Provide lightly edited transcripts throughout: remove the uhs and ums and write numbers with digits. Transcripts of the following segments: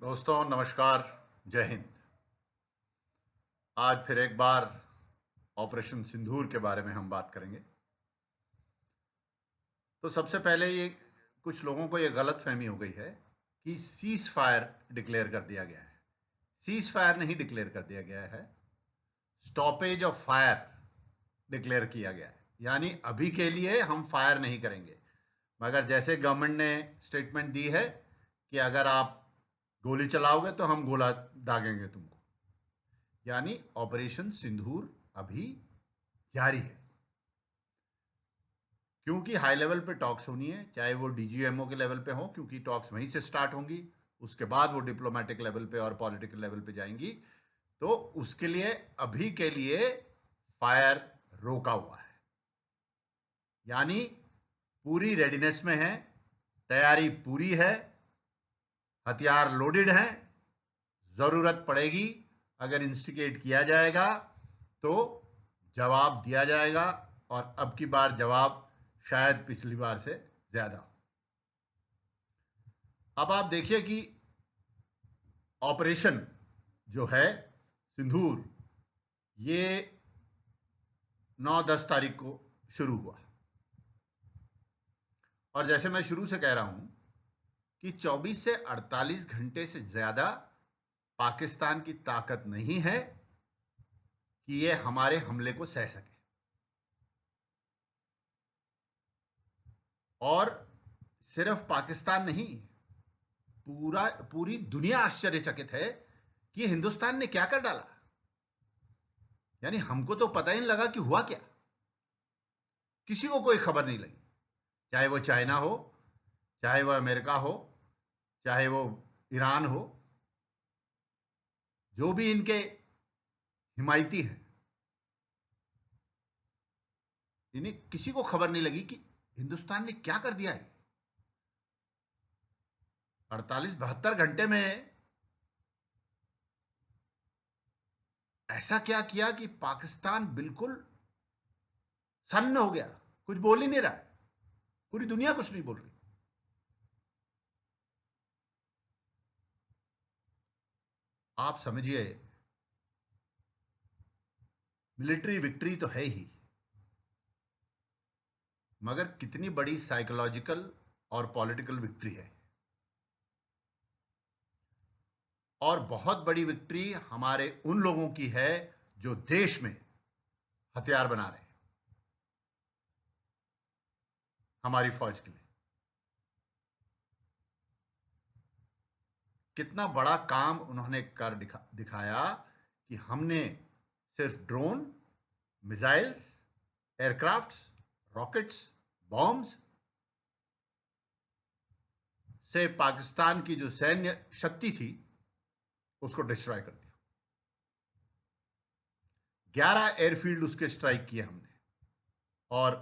दोस्तों नमस्कार। जय हिंद। आज फिर एक बार ऑपरेशन सिंदूर के बारे में हम बात करेंगे। तो सबसे पहले ये कुछ लोगों को ये गलत फहमी हो गई है कि सीज फायर डिक्लेयर कर दिया गया है। सीज फायर नहीं डिक्लेयर कर दिया गया है, स्टॉपेज ऑफ फायर डिक्लेयर किया गया है। यानी अभी के लिए हम फायर नहीं करेंगे, मगर जैसे गवर्नमेंट ने स्टेटमेंट दी है कि अगर आप गोली चलाओगे तो हम गोला दागेंगे तुमको। यानी ऑपरेशन सिंदूर अभी जारी है, क्योंकि हाई लेवल पे टॉक्स होनी है, चाहे वो डीजीएमओ के लेवल पे हो, क्योंकि टॉक्स वहीं से स्टार्ट होंगी, उसके बाद वो डिप्लोमेटिक लेवल पे और पॉलिटिकल लेवल पे जाएंगी। तो उसके लिए अभी के लिए फायर रोका हुआ है। यानी पूरी रेडीनेस में है, तैयारी पूरी है, हथियार लोडेड हैं। जरूरत पड़ेगी, अगर इंस्टिगेट किया जाएगा तो जवाब दिया जाएगा, और अब की बार जवाब शायद पिछली बार से ज्यादा हो। अब आप देखिए कि ऑपरेशन जो है सिंदूर, ये 9-10 तारीख को शुरू हुआ, और जैसे मैं शुरू से कह रहा हूं कि 24 से 48 घंटे से ज्यादा पाकिस्तान की ताकत नहीं है कि ये हमारे हमले को सह सके। और सिर्फ पाकिस्तान नहीं, पूरी दुनिया आश्चर्यचकित है कि हिंदुस्तान ने क्या कर डाला। यानी हमको तो पता ही नहीं लगा कि हुआ क्या, किसी को कोई खबर नहीं लगी। चाहे वो चाइना हो, चाहे वो अमेरिका हो, चाहे वो ईरान हो, जो भी इनके हिमायती हैं, इन्हें किसी को खबर नहीं लगी कि हिंदुस्तान ने क्या कर दिया है। 48-72 घंटे में ऐसा क्या किया कि पाकिस्तान बिल्कुल सन्न हो गया, कुछ बोल ही नहीं रहा है, पूरी दुनिया कुछ नहीं बोल रही। आप समझिए, मिलिट्री विक्ट्री तो है ही, मगर कितनी बड़ी साइकोलॉजिकल और पॉलिटिकल विक्ट्री है। और बहुत बड़ी विक्ट्री हमारे उन लोगों की है जो देश में हथियार बना रहे हैं हमारी फौज के लिए। कितना बड़ा काम उन्होंने कर दिखाया कि हमने सिर्फ drone, missiles, aircrafts, rockets, bombs से पाकिस्तान की जो सैन्य शक्ति थी उसको डिस्ट्रॉय कर दिया। 11 एयरफील्ड उसके स्ट्राइक किए हमने। और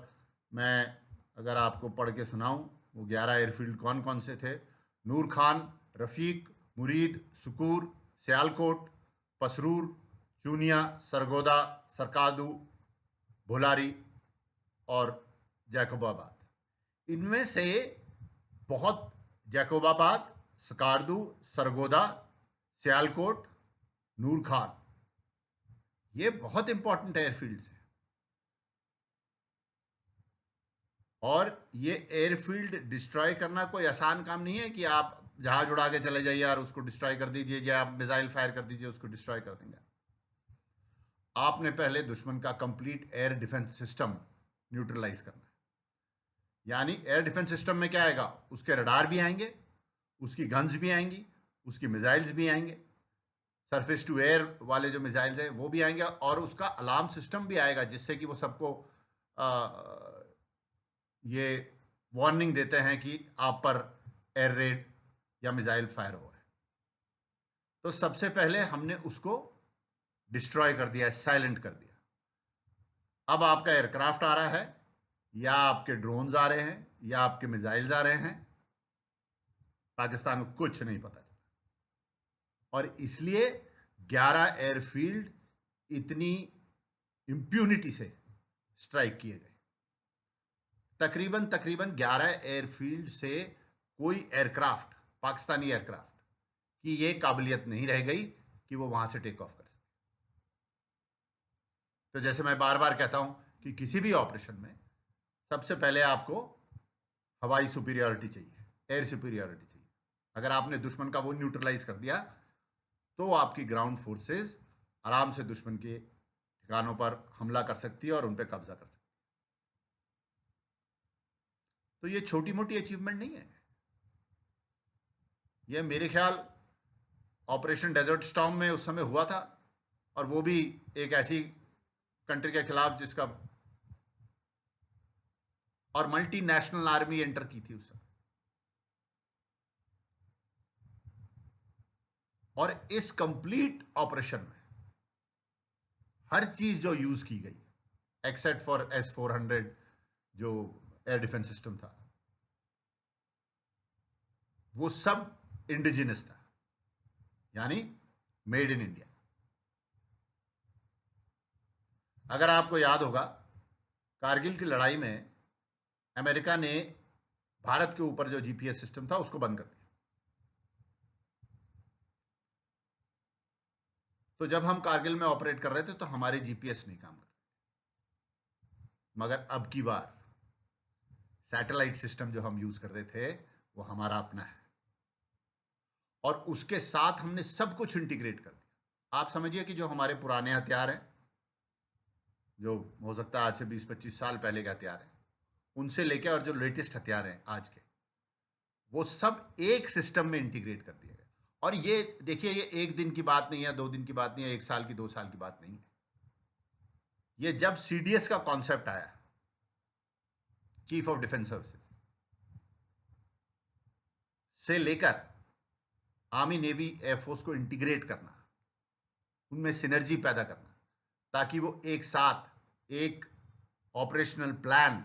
मैं अगर आपको पढ़ के सुनाऊं, वो 11 एयरफील्ड कौन कौन से थे: नूर खान, रफीक, मुरीद, सुकूर, सियालकोट, पसरूर, चूनिया, सरगोदा, सरकादू, भोलारी और जैकोबाबाद। इनमें से बहुत, जैकोबाबाद, स्कारदू, सरगोदा, सियालकोट, नूर खान, ये बहुत इंपॉर्टेंट एयरफील्ड्स हैं। और ये एयरफील्ड डिस्ट्रॉय करना कोई आसान काम नहीं है कि आप जहाज उड़ा के चले जाइए और उसको डिस्ट्रॉय कर दीजिए, या आप मिसाइल फायर कर दीजिए उसको डिस्ट्रॉय कर देंगे। आपने पहले दुश्मन का complete air defence system neutralise करना है। यानी एयर डिफेंस सिस्टम में क्या आएगा? उसके रडार भी आएंगे, उसकी गन्स भी आएंगी, उसकी मिसाइल्स भी आएंगे, सरफेस टू एयर वाले जो मिसाइल्स हैं वो भी आएंगे, और उसका अलार्म सिस्टम भी आएगा जिससे कि वो सबको ये वार्निंग देते हैं कि आप पर एयर रेड या मिसाइल फायर हुआ है। तो सबसे पहले हमने उसको डिस्ट्रॉय कर दिया, साइलेंट कर दिया। अब आपका एयरक्राफ्ट आ रहा है, या आपके ड्रोन्स आ रहे हैं, या आपके मिसाइल्स आ रहे हैं, पाकिस्तान को कुछ नहीं पता चला। और इसलिए 11 एयरफील्ड इतनी इंप्यूनिटी से स्ट्राइक किए गए। तकरीबन तकरीबन 11 एयरफील्ड से कोई एयरक्राफ्ट, पाकिस्तानी एयरक्राफ्ट कि ये काबिलियत नहीं रह गई कि वो वहां से टेक ऑफ कर सके। तो जैसे मैं बार बार कहता हूं कि किसी भी ऑपरेशन में सबसे पहले आपको हवाई सुपीरियरिटी चाहिए, एयर सुपीरियरिटी चाहिए। अगर आपने दुश्मन का वो न्यूट्रलाइज कर दिया तो आपकी ग्राउंड फोर्सेस आराम से दुश्मन के ठिकानों पर हमला कर सकती है और उन पर कब्जा कर सकती है। तो ये छोटी मोटी अचीवमेंट नहीं है। ये मेरे ख्याल ऑपरेशन डेजर्ट स्टॉर्म में उस समय हुआ था, और वो भी एक ऐसी कंट्री के खिलाफ जिसका, और मल्टीनेशनल आर्मी एंटर की थी उस समय। और इस कंप्लीट ऑपरेशन में हर चीज जो यूज की गई एक्सेप्ट फॉर S-400 जो एयर डिफेंस सिस्टम था, वो सब इंडिजिनस था, यानी मेड इन इंडिया। अगर आपको याद होगा, कारगिल की लड़ाई में अमेरिका ने भारत के ऊपर जो GPS सिस्टम था उसको बंद कर दिया। तो जब हम कारगिल में ऑपरेट कर रहे थे तो हमारे GPS नहीं काम कर रहे, मगर अब की बार सैटेलाइट सिस्टम जो हम यूज कर रहे थे वो हमारा अपना है, और उसके साथ हमने सब कुछ इंटीग्रेट कर दिया। आप समझिए कि जो हमारे पुराने हथियार हैं, जो हो सकता है आज से 20-25 साल पहले के हथियार हैं, उनसे लेकर और जो लेटेस्ट हथियार हैं आज के, वो सब एक सिस्टम में इंटीग्रेट कर दिया गया। और ये देखिए, ये एक दिन की बात नहीं है, 2 दिन की बात नहीं है, 1 साल की, 2 साल की बात नहीं है। ये जब CDS का कॉन्सेप्ट आया, चीफ ऑफ डिफेंस सर्विसेज, से लेकर आर्मी, नेवी, एयरफोर्स को इंटीग्रेट करना, उनमें सिनर्जी पैदा करना, ताकि वो एक साथ एक ऑपरेशनल प्लान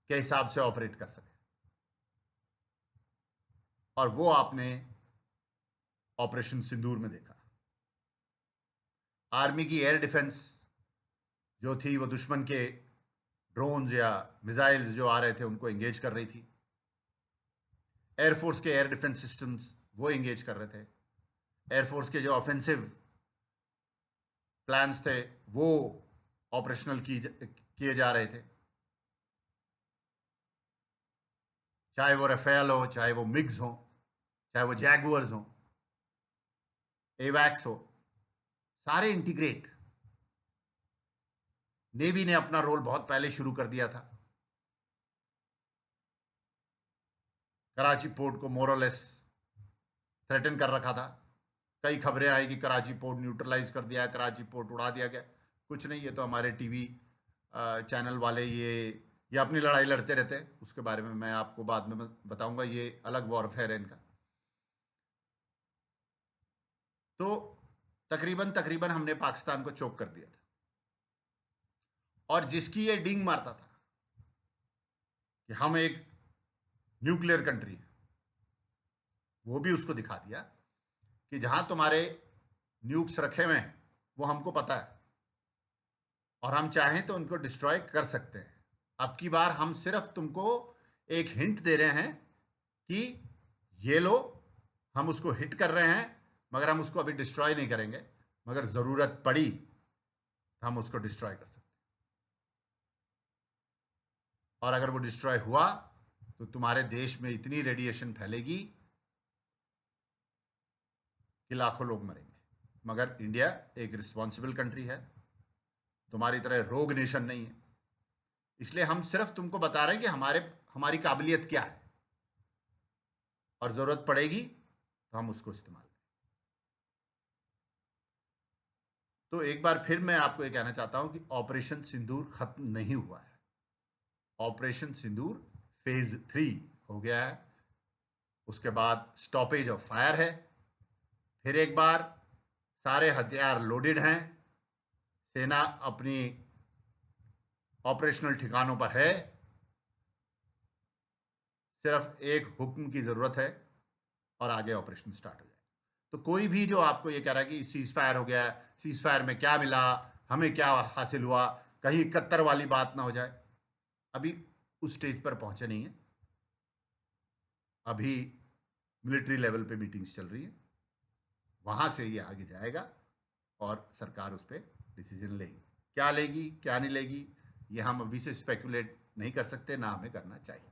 के हिसाब से ऑपरेट कर सके। और वो आपने ऑपरेशन सिंदूर में देखा। आर्मी की एयर डिफेंस जो थी वो दुश्मन के ड्रोन्स या मिसाइल्स जो आ रहे थे उनको एंगेज कर रही थी। एयरफोर्स के एयर डिफेंस सिस्टम्स वो एंगेज कर रहे थे। एयरफोर्स के जो ऑफेंसिव प्लान्स थे वो ऑपरेशनल किए जा रहे थे, चाहे वो राफेल हो, चाहे वो मिग्स हो, चाहे वो जैगुअर्स हो, एवैक्स हो, सारे इंटीग्रेट। नेवी ने अपना रोल बहुत पहले शुरू कर दिया था। कराची पोर्ट को मोरलेस थ्रेटन कर रखा था। कई खबरें आई कि कराची पोर्ट न्यूट्रलाइज कर दिया, कराची पोर्ट उड़ा दिया गया। कुछ नहीं, ये तो हमारे टीवी चैनल वाले ये अपनी लड़ाई लड़ते रहते हैं। उसके बारे में मैं आपको बाद में बताऊंगा, ये अलग वॉरफेयर है इनका। तो तकरीबन तकरीबन हमने पाकिस्तान को चोक कर दिया था, और जिसकी ये डिंग मारता था कि हम एक न्यूक्लियर कंट्री है, वो भी उसको दिखा दिया कि जहां तुम्हारे न्यूक्स रखे हुए हैं वो हमको पता है, और हम चाहें तो उनको डिस्ट्रॉय कर सकते हैं। अब की बार हम सिर्फ तुमको एक हिंट दे रहे हैं कि ये लो, हम उसको हिट कर रहे हैं, मगर हम उसको अभी डिस्ट्रॉय नहीं करेंगे, मगर जरूरत पड़ी हम उसको डिस्ट्रॉय कर सकते हैं। और अगर वो डिस्ट्रॉय हुआ तो तुम्हारे देश में इतनी रेडिएशन फैलेगी कि लाखों लोग मरेंगे। मगर इंडिया एक रिस्पॉन्सिबल कंट्री है, तुम्हारी तरह रोग नेशन नहीं है। इसलिए हम सिर्फ तुमको बता रहे हैं कि हमारी काबिलियत क्या है, और जरूरत पड़ेगी तो हम उसको इस्तेमाल करें। तो एक बार फिर मैं आपको ये कहना चाहता हूं कि ऑपरेशन सिंदूर खत्म नहीं हुआ है। ऑपरेशन सिंदूर फेज 3 हो गया है। उसके बाद स्टॉपेज ऑफ फायर है। फिर एक बार सारे हथियार लोडेड हैं, सेना अपनी ऑपरेशनल ठिकानों पर है, सिर्फ एक हुक्म की जरूरत है और आगे ऑपरेशन स्टार्ट हो जाए। तो कोई भी जो आपको ये कह रहा है कि सीज फायर हो गया, सीज फायर में क्या मिला, हमें क्या हासिल हुआ, कहीं 71 वाली बात ना हो जाए, अभी उस स्टेज पर पहुंचे नहीं है। अभी मिलिट्री लेवल पे मीटिंग्स चल रही हैं, वहाँ से ये आगे जाएगा और सरकार उस पर डिसीजन लेगी। क्या लेगी क्या नहीं लेगी ये हम अभी से स्पेकुलेट नहीं कर सकते, ना हमें करना चाहिए।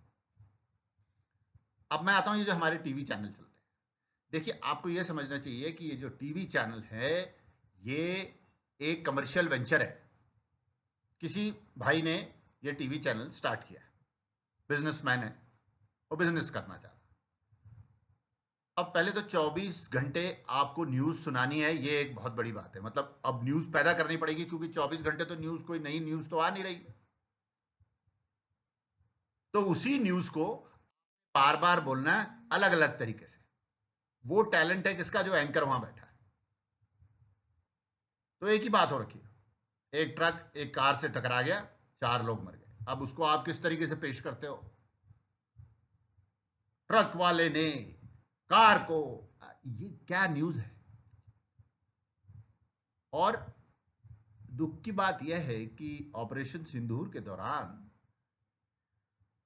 अब मैं आता हूँ ये जो हमारे टीवी चैनल चलते हैं, देखिए आपको ये समझना चाहिए कि ये जो टीवी चैनल है ये एक कमर्शियल वेंचर है। किसी भाई ने ये टीवी चैनल स्टार्ट किया है, बिजनेसमैन है, वो बिजनेस करना चाहता है। अब पहले तो 24 घंटे आपको न्यूज़ सुनानी है, ये एक बहुत बड़ी बात है। मतलब अब न्यूज़ पैदा करनी पड़ेगी, क्योंकि 24 घंटे तो न्यूज़, कोई नई न्यूज़ तो आ नहीं रही। तो उसी न्यूज़ को बार बार बोलना है अलग अलग तरीके से। वो टैलेंट है किसका? जो एंकर वहां बैठा है। तो एक ही बात हो रखी है, एक ट्रक एक कार से टकरा गया, 4 लोग मर गए। अब उसको आप किस तरीके से पेश करते हो? ट्रक वाले ने कार को, ये क्या न्यूज़ है? और दुख की बात यह है कि ऑपरेशन सिंदूर के दौरान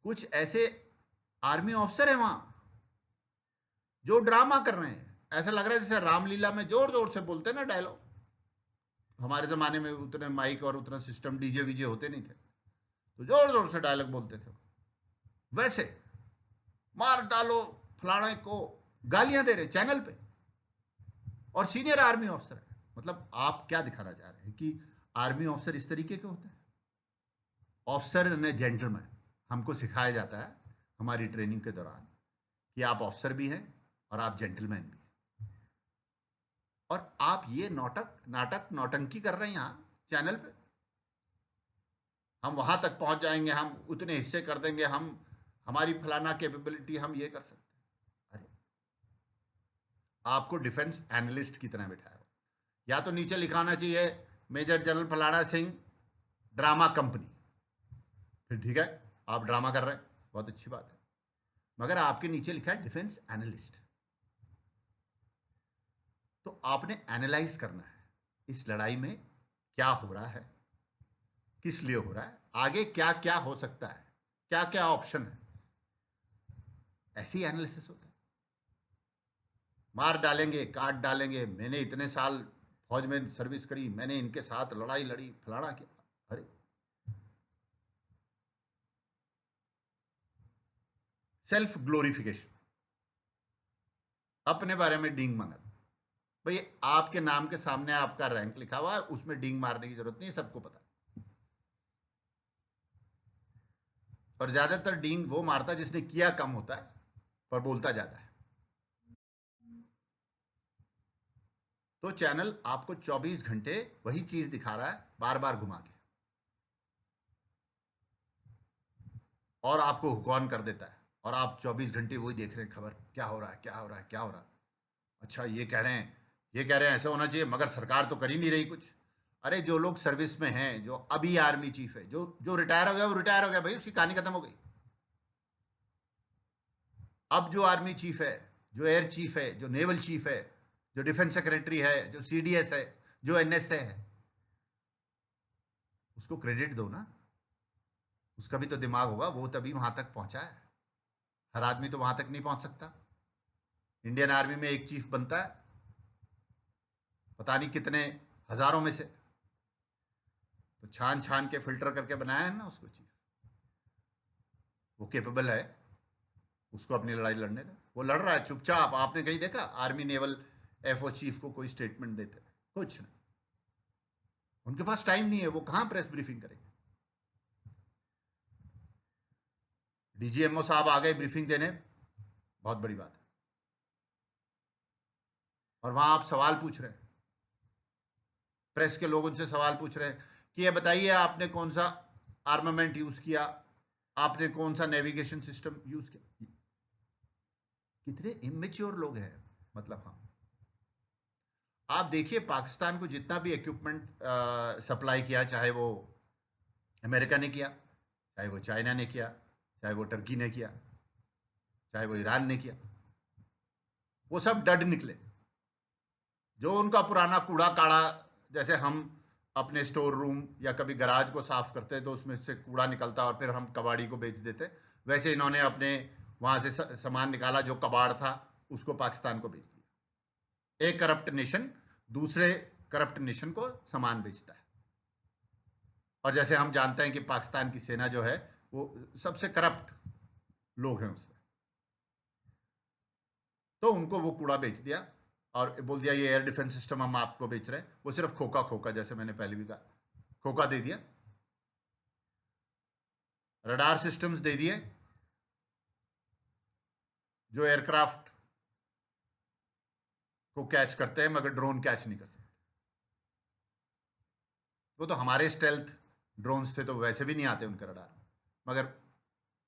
कुछ ऐसे आर्मी ऑफिसर हैं वहां जो ड्रामा कर रहे हैं। ऐसा लग रहा है जैसे रामलीला में जोर जोर से बोलते हैं ना डायलॉग। हमारे ज़माने में उतने माइक और उतना सिस्टम डीजे वीजे होते नहीं थे, तो जोर जोर से डायलॉग बोलते थे। वैसे मार डालो फलाने को, गालियां दे रहे चैनल पे, और सीनियर आर्मी ऑफिसर है। मतलब आप क्या दिखाना चाह रहे हैं कि आर्मी ऑफिसर इस तरीके के होते हैं? ऑफिसर ने जेंटलमैन, हमको सिखाया जाता है हमारी ट्रेनिंग के दौरान कि आप ऑफिसर भी हैं और आप जेंटलमैन भी हैं। और आप ये नौटंकी कर रहे हैं यहाँ चैनल पे। हम वहां तक पहुंच जाएंगे, हम उतने हिस्से कर देंगे, हम हमारी फलाना कैपेबिलिटी, हम ये कर सकते हैं। अरे आपको डिफेंस एनालिस्ट की तरह बिठाया हो, या तो नीचे लिखाना चाहिए मेजर जनरल फलाना सिंह ड्रामा कंपनी, फिर ठीक है आप ड्रामा कर रहे हैं, बहुत अच्छी बात है। मगर आपके नीचे लिखा है डिफेंस एनालिस्ट। तो आपने एनालाइज करना है इस लड़ाई में क्या हो रहा है, किस लिए हो रहा है, आगे क्या क्या हो सकता है, क्या क्या ऑप्शन है। ऐसी एनालिसिस होता है। मार डालेंगे काट डालेंगे, मैंने इतने साल फौज में सर्विस करी, मैंने इनके साथ लड़ाई लड़ी, फलाना किया। अरे सेल्फ ग्लोरिफिकेशन, अपने बारे में डींग मांगा। भाई आपके नाम के सामने आपका रैंक लिखा हुआ है, उसमें डींग मारने की जरूरत नहीं, सबको पता। और ज्यादातर डींग वो मारता है जिसने किया कम होता है पर बोलता ज्यादा है। तो चैनल आपको 24 घंटे वही चीज दिखा रहा है, बार बार घुमा के, और आपको हुक ऑन कर देता है। और आप 24 घंटे वही देख रहे हैं, खबर क्या हो रहा है, क्या हो रहा है, क्या हो रहा है। अच्छा ये कह रहे हैं, ये कह रहे हैं ऐसा होना चाहिए, मगर सरकार तो कर ही नहीं रही कुछ। अरे जो लोग सर्विस में हैं, जो अभी आर्मी चीफ है, जो जो रिटायर हो गया वो रिटायर हो गया भाई, उसकी कहानी खत्म हो गई। अब जो आर्मी चीफ है, जो एयर चीफ है, जो नेवल चीफ है, जो डिफेंस सेक्रेटरी है, जो सीडीएस है, जो एनएसए है, उसको क्रेडिट दो ना। उसका भी तो दिमाग होगा, वो तभी वहां तक पहुंचा है। हर आदमी तो वहां तक नहीं पहुंच सकता। इंडियन आर्मी में एक चीफ बनता है पता नहीं कितने हजारों में से, तो छान छान के फिल्टर करके बनाया है ना उसको चीफ। वो कैपेबल है, उसको अपनी लड़ाई लड़ने दे। वो लड़ रहा है चुपचाप। आपने कहीं देखा आर्मी नेवल एफओ चीफ को कोई स्टेटमेंट देते? कुछ नहीं, उनके पास टाइम नहीं है, वो कहां प्रेस ब्रीफिंग करेंगे। डीजीएमओ साहब आ गए ब्रीफिंग देने, बहुत बड़ी बात है। और वहां आप सवाल पूछ रहे हैं, प्रेस के लोग उनसे सवाल पूछ रहे हैं कि ये बताइए आपने कौन सा आर्मामेंट यूज किया, आपने कौन सा नेविगेशन सिस्टम यूज किया। कितने इमेच्योर लोग हैं। मतलब हाँ, आप देखिए पाकिस्तान को जितना भी इक्विपमेंट सप्लाई किया, चाहे वो अमेरिका ने किया, चाहे वो चाइना ने किया, चाहे वो टर्की ने किया, चाहे वो ईरान ने किया, वो सब डड निकले। जो उनका पुराना कूड़ा काड़ा, जैसे हम अपने स्टोर रूम या कभी गराज को साफ करते तो उसमें से कूड़ा निकलता और फिर हम कबाड़ी को बेच देते, वैसे इन्होंने अपने वहाँ से सामान निकाला जो कबाड़ था, उसको पाकिस्तान को बेच दिया। एक करप्ट नेशन दूसरे करप्ट नेशन को सामान बेचता है। और जैसे हम जानते हैं कि पाकिस्तान की सेना जो है वो सबसे करप्ट लोग हैं उसमें, तो उनको वो कूड़ा बेच दिया और बोल दिया ये एयर डिफेंस सिस्टम हम आपको बेच रहे हैं। वो सिर्फ खोखा खोखा, जैसे मैंने पहले भी कहा, खोखा दे दिया। रडार सिस्टम्स दे दिए जो एयरक्राफ्ट को कैच करते हैं मगर ड्रोन कैच नहीं कर सकते। वो तो हमारे स्टेल्थ ड्रोन्स थे तो वैसे भी नहीं आते उनके रडार, मगर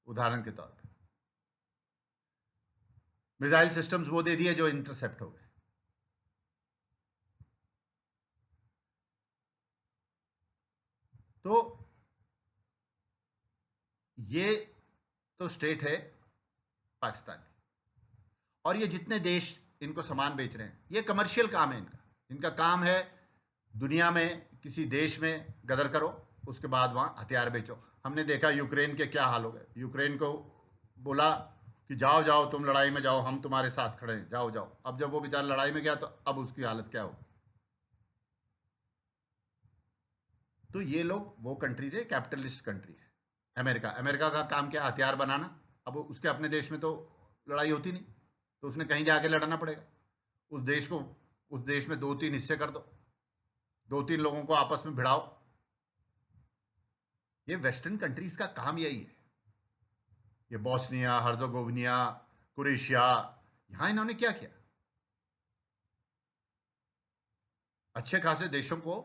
उदाहरण के तौर पे मिसाइल सिस्टम्स वो दे दिए जो इंटरसेप्ट हो गए। तो ये तो स्टेट है पाकिस्तान की, और ये जितने देश इनको सामान बेच रहे हैं ये कमर्शियल काम है इनका। इनका काम है दुनिया में किसी देश में गदर करो, उसके बाद वहां हथियार बेचो। हमने देखा यूक्रेन के क्या हाल हो गए। यूक्रेन को बोला कि जाओ जाओ तुम लड़ाई में जाओ, हम तुम्हारे साथ खड़े हैं, जाओ जाओ। अब जब वो बेचारा लड़ाई में गया तो अब उसकी हालत क्या हो। तो ये लोग वो कंट्रीज है, कैपिटलिस्ट कंट्री है। अमेरिका, अमेरिका का काम क्या, हथियार बनाना। अब उसके अपने देश में तो लड़ाई होती नहीं, तो उसने कहीं जाके लड़ना पड़ेगा। उस देश को, उस देश में 2-3 हिस्से कर दो, 2-3 लोगों को आपस में भिड़ाओ। ये वेस्टर्न कंट्रीज का काम यही है। ये बॉस्निया हर्जोगोविनिया, क्रोएशिया, यहां इन्होंने क्या किया, अच्छे खासे देशों को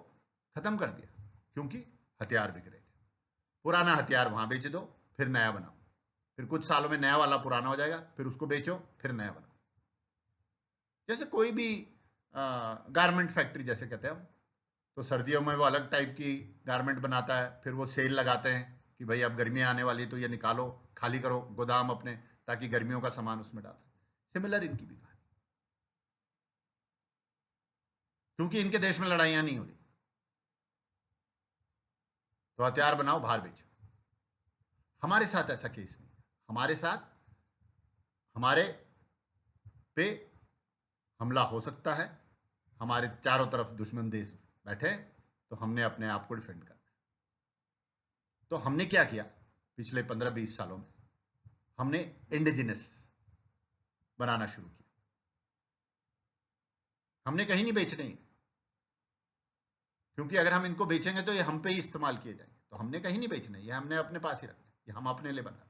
खत्म कर दिया क्योंकि हथियार बिक रहे थे। पुराना हथियार वहां बेच दो, फिर नया बनाओ, फिर कुछ सालों में नया वाला पुराना हो जाएगा, फिर उसको बेचो, फिर नया बनाओ। जैसे कोई भी गारमेंट फैक्ट्री जैसे कहते हैं हम, तो सर्दियों में वो अलग टाइप की गारमेंट बनाता है, फिर वो सेल लगाते हैं कि भाई अब गर्मियाँ आने वाली तो ये निकालो, खाली करो गोदाम अपने, ताकि गर्मियों का सामान उसमें डाल सके। सिमिलर इनकी भी कहानी, क्योंकि इनके देश में लड़ाइयाँ नहीं हो रही तो हथियार बनाओ बाहर बेचो। हमारे साथ ऐसा केस नहीं। हमारे साथ, हमारे पे हमला हो सकता है, हमारे चारों तरफ दुश्मन देश बैठे, तो हमने अपने आप को डिफेंड करना है। तो हमने क्या किया पिछले 15-20 सालों में, हमने इंडिजिनस बनाना शुरू किया। हमने कहीं नहीं बेचने हैं, क्योंकि अगर हम इनको बेचेंगे तो ये हम पे ही इस्तेमाल किए जाएंगे, तो हमने कहीं नहीं बेचने, ये हमने अपने पास ही रखना, ये हम अपने लिए बना।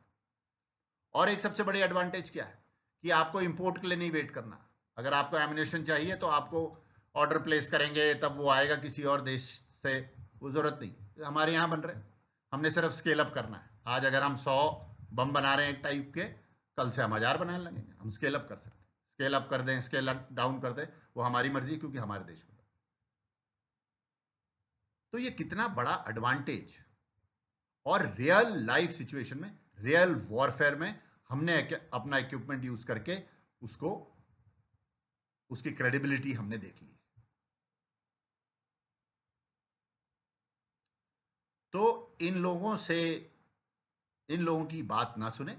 और एक सबसे बड़ी एडवांटेज क्या है कि आपको इंपोर्ट के लिए नहीं वेट करना। अगर आपको एमिनेशन चाहिए तो आपको ऑर्डर प्लेस करेंगे, तब वो आएगा किसी और देश से, वो जरूरत नहीं, हमारे यहाँ बन रहे हैं। हमने सिर्फ स्केल अप करना है। आज अगर हम 100 बम बना रहे हैं एक टाइप के, कल से हम 1000 बनाने लगेंगे। हम स्केल अप कर सकते हैं, स्केल अप कर दें, स्केल डाउन कर दें, वो हमारी मर्जी, क्योंकि हमारे देश में। तो ये कितना बड़ा एडवांटेज, और रियल लाइफ सिचुएशन में, रियल वॉरफेयर में हमने अपना इक्विपमेंट यूज करके उसको, उसकी क्रेडिबिलिटी हमने देख ली। तो इन लोगों से, इन लोगों की बात ना सुने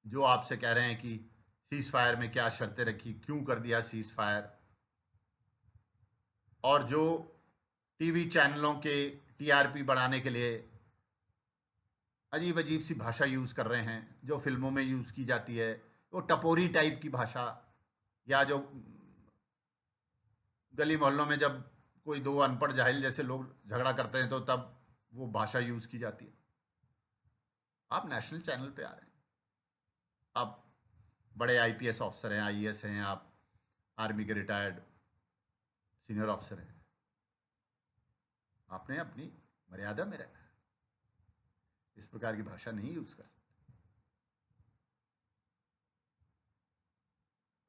जो आपसे कह रहे हैं कि सीज फायर में क्या शर्तें रखी, क्यों कर दिया सीज फायर, और जो टीवी चैनलों के टीआरपी बढ़ाने के लिए अजीब अजीब सी भाषा यूज़ कर रहे हैं, जो फिल्मों में यूज़ की जाती है, वो टपोरी टाइप की भाषा, या जो गली मोहल्लों में जब कोई दो अनपढ़ जाहिल जैसे लोग झगड़ा करते हैं तो तब वो भाषा यूज़ की जाती है। आप नेशनल चैनल पे आ रहे हैं, आप बड़े आईपीएस ऑफिसर हैं, आईएएस हैं, आप आर्मी के रिटायर्ड सीनियर ऑफिसर हैं, आपने अपनी मर्यादा में रहना है, इस प्रकार की भाषा नहीं यूज़ कर सकते।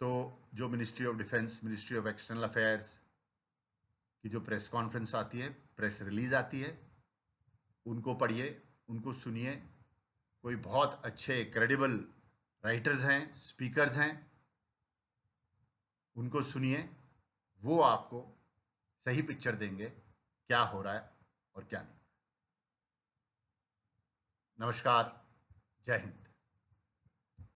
तो जो ministry of defence, ministry of external affairs की जो प्रेस कॉन्फ्रेंस आती है, प्रेस रिलीज आती है, उनको पढ़िए, उनको सुनिए। कोई बहुत अच्छे क्रेडिबल राइटर्स हैं, स्पीकर्स हैं, उनको सुनिए, वो आपको सही पिक्चर देंगे क्या हो रहा है और क्या नहीं। नमस्कार, जय हिंद।